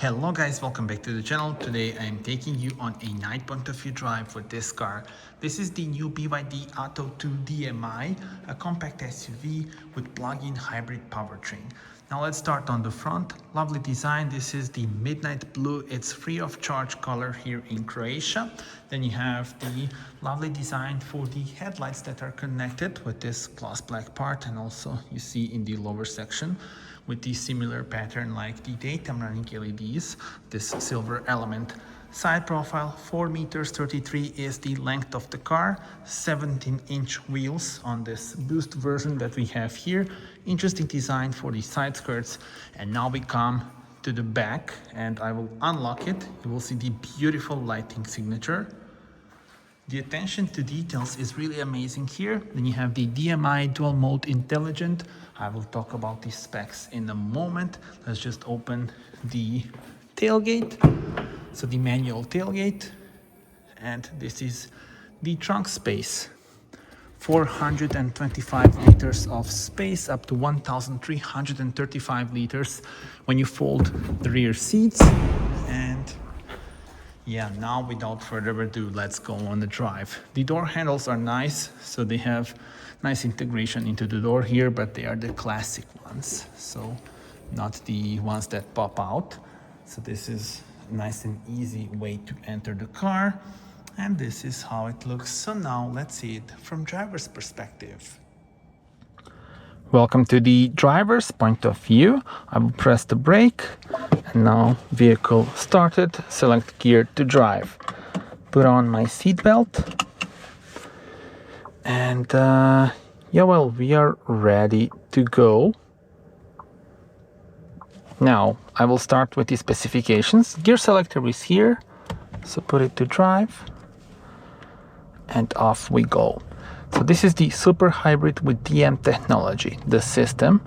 Hello guys, welcome back to the channel. Today I am taking you on a night point of view drive for this car. This is the new BYD ATTO 2 DMI, a compact SUV with plug-in hybrid powertrain. Now let's start on the front. Lovely design. This is the midnight blue. It's free of charge color here in Croatia. Then you have the lovely design for the headlights that are connected with this gloss black part, and also you see in the lower section with the similar pattern like the daytime running LEDs, this silver element. Side profile, 4 meters 33 is the length of the car, 17-inch wheels on this boost version that we have here. Interesting design for the side skirts. And now we come to the back and I will unlock it. You will see the beautiful lighting signature. The attention to details is really amazing here. Then you have the DMI dual mode intelligent. I will talk about the specs in a moment. Let's just open the tailgate. So the manual tailgate, and this is the trunk space. 425 liters of space, up to 1,335 liters when you fold the rear seats. And yeah, now without further ado, let's go on the drive. The door handles are nice, so they have nice integration into the door here, but they are the classic ones, so not the ones that pop out. So this is a nice and easy way to enter the car, and this is how it looks. So now let's see it from driver's perspective. Welcome to the driver's point of view. I will press the brake, and now vehicle started. Select gear to drive. Put on my seat belt, and yeah, well, we are ready to go. Now I will start with the specifications. Gear selector is here, so put it to drive, and off we go. So this is the super hybrid with DM technology. The system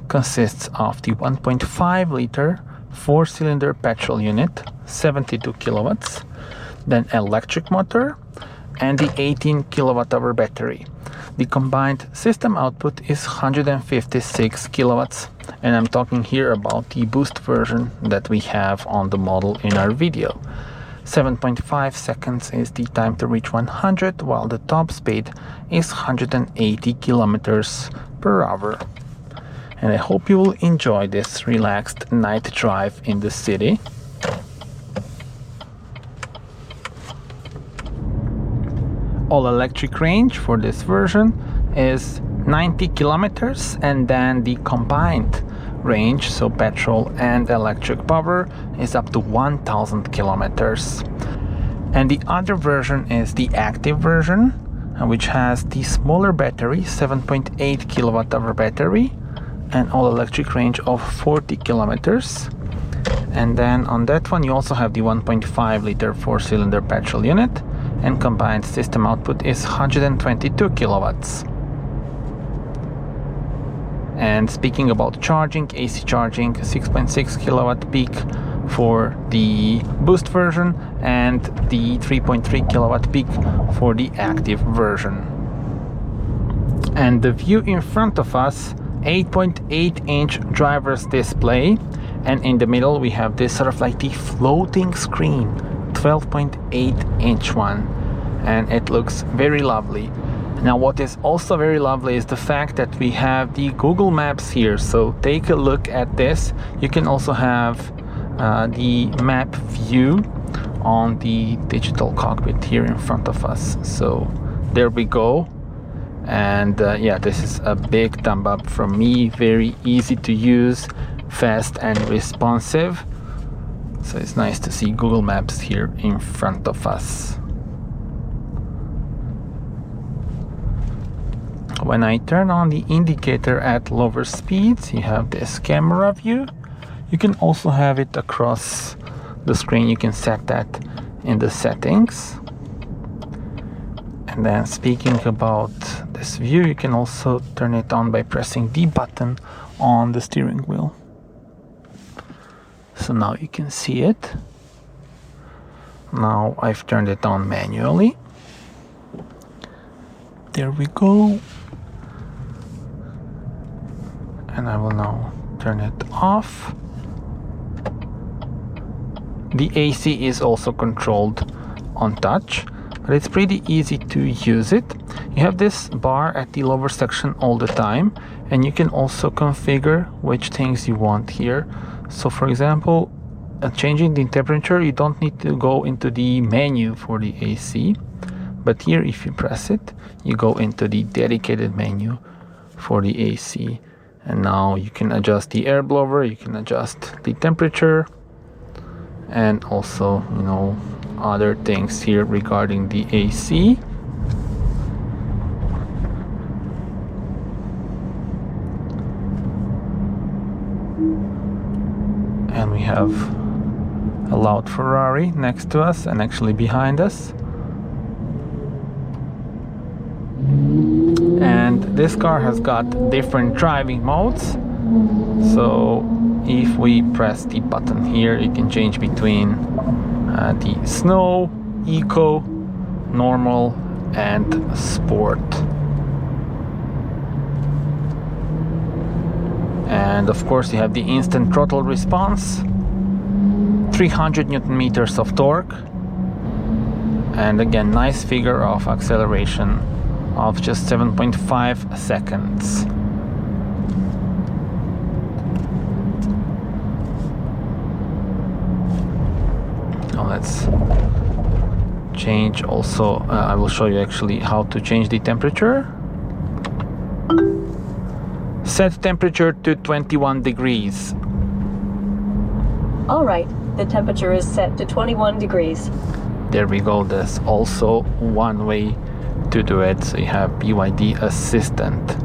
consists of the 1.5 liter 4-cylinder petrol unit, 72 kilowatts, then electric motor, and the 18 kilowatt hour battery. The combined system output is 156 kilowatts, and I'm talking here about the boost version that we have on the model in our video. 7.5 seconds is the time to reach 100, while the top speed is 180 kilometers per hour. And I hope you will enjoy this relaxed night drive in the city. All electric range for this version is 90 kilometers, and then the combined range, so petrol and electric power, is up to 1,000 kilometers. And the other version is the active version, which has the smaller battery, 7.8 kilowatt hour battery, and all electric range of 40 kilometers. And then on that one you also have the 1.5 liter 4-cylinder petrol unit, and combined system output is 122 kilowatts. And speaking about charging, AC charging, 6.6 kilowatt peak for the boost version, and the 3.3 kilowatt peak for the active version. And the view in front of us, 8.8-inch driver's display, and in the middle we have this sort of like the floating screen, 12.8-inch one, and it looks very lovely. Now what is also very lovely is the fact that we have the Google Maps here, so take a look at this. You can also have the map view on the digital cockpit here in front of us. So there we go. And yeah, this is a big thumb up from me. Very easy to use, fast and responsive. So it's nice to see Google Maps here in front of us. When I turn on the indicator at lower speeds, you have this camera view. You can also have it across the screen. You can set that in the settings. And then speaking about this view, you can also turn it on by pressing the button on the steering wheel. So now you can see it. Now I've turned it on manually. There we go. And I will now turn it off. The AC is also controlled on touch, but it's pretty easy to use it. You have this bar at the lower section all the time, and you can also configure which things you want here. So for example, changing the temperature, you don't need to go into the menu for the AC, but here if you press it, you go into the dedicated menu for the AC. And now you can adjust the air blower, you can adjust the temperature, and also, you know, other things here regarding the AC. And we have a loud Ferrari next to us and actually behind us. And this car has got different driving modes. So if we press the button here, you can change between the snow, eco, normal, and sport. And of course you have the instant throttle response, 300 Newton meters of torque, and again nice figure of acceleration of just 7.5 seconds. Now let's change also, I will show you actually how to change the temperature. Set temperature to 21 degrees. All right, the temperature is set to 21 degrees. There we go, there's also one way to do it. So you have BYD Assistant.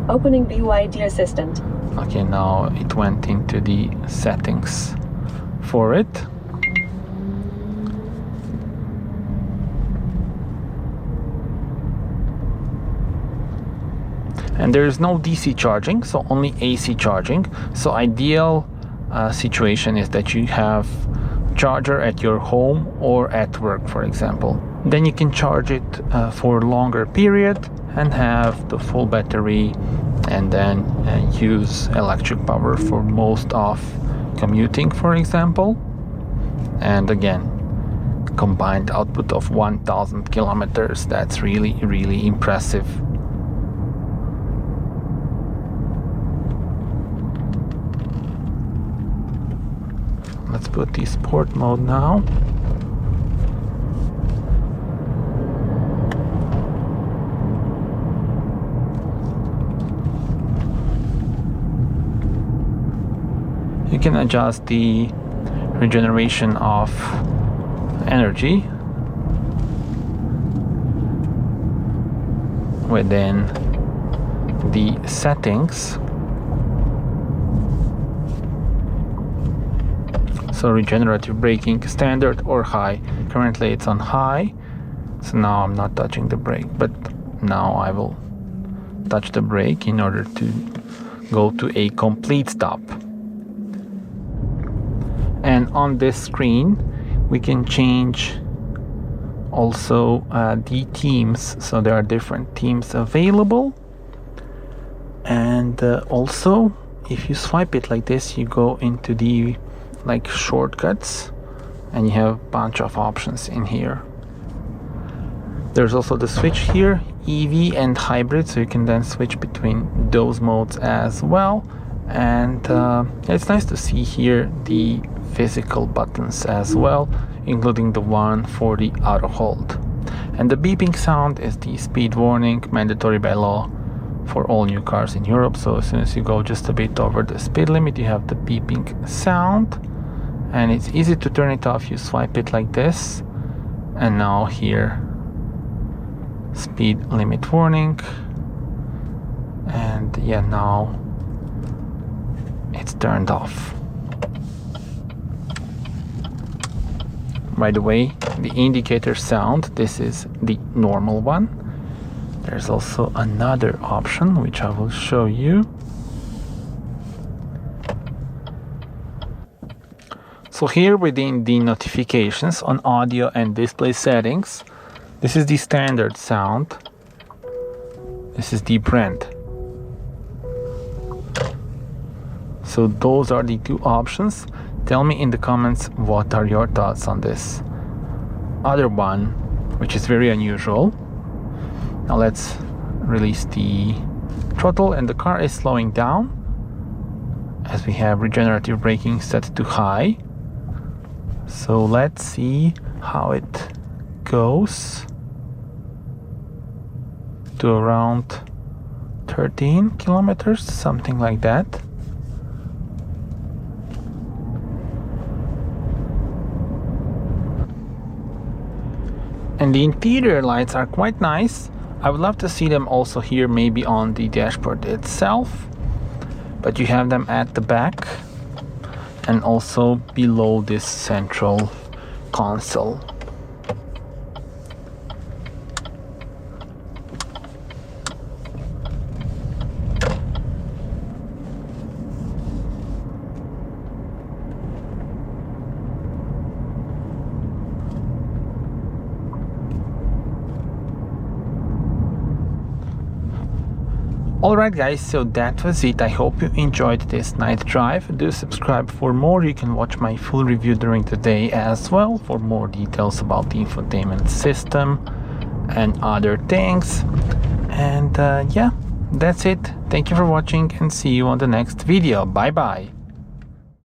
Opening BYD Assistant. Okay, now it went into the settings for it. And there is no DC charging, so only AC charging. So ideal situation is that you have charger at your home or at work, for example. Then you can charge it for a longer period and have the full battery, and then use electric power for most of commuting, for example. And again, combined output of 1,000 kilometers. That's really, really impressive. Let's put the sport mode now. You can adjust the regeneration of energy within the settings. So regenerative braking, standard or high. Currently it's on high, so now I'm not touching the brake, but now I will touch the brake in order to go to a complete stop. And on this screen we can change also the themes, so there are different themes available. And also if you swipe it like this, you go into the like shortcuts and you have a bunch of options in here. There's also the switch here, EV and hybrid, so you can then switch between those modes as well. And it's nice to see here the physical buttons as well, including the one for the auto hold. And the beeping sound is the speed warning, mandatory by law for all new cars in Europe. So as soon as you go just a bit over the speed limit, you have the beeping sound. And it's easy to turn it off. You swipe it like this, and now here, speed limit warning. And yeah, now it's turned off. By the way, the indicator sound, this is the normal one. There's also another option which I will show you. So here within the notifications on audio and display settings, this is the standard sound. This is the brand. So those are the two options. Tell me in the comments what are your thoughts on this other one, which is very unusual. Now let's release the throttle, and the car is slowing down as we have regenerative braking set to high. So let's see how it goes to around 13 kilometers, something like that. And the interior lights are quite nice. I would love to see them also here, maybe on the dashboard itself, but you have them at the back and also below this central console. Alright guys, so that was it. I hope you enjoyed this night drive. Do subscribe for more. You can watch my full review during the day as well for more details about the infotainment system and other things. And yeah, that's it. Thank you for watching and see you on the next video. Bye bye.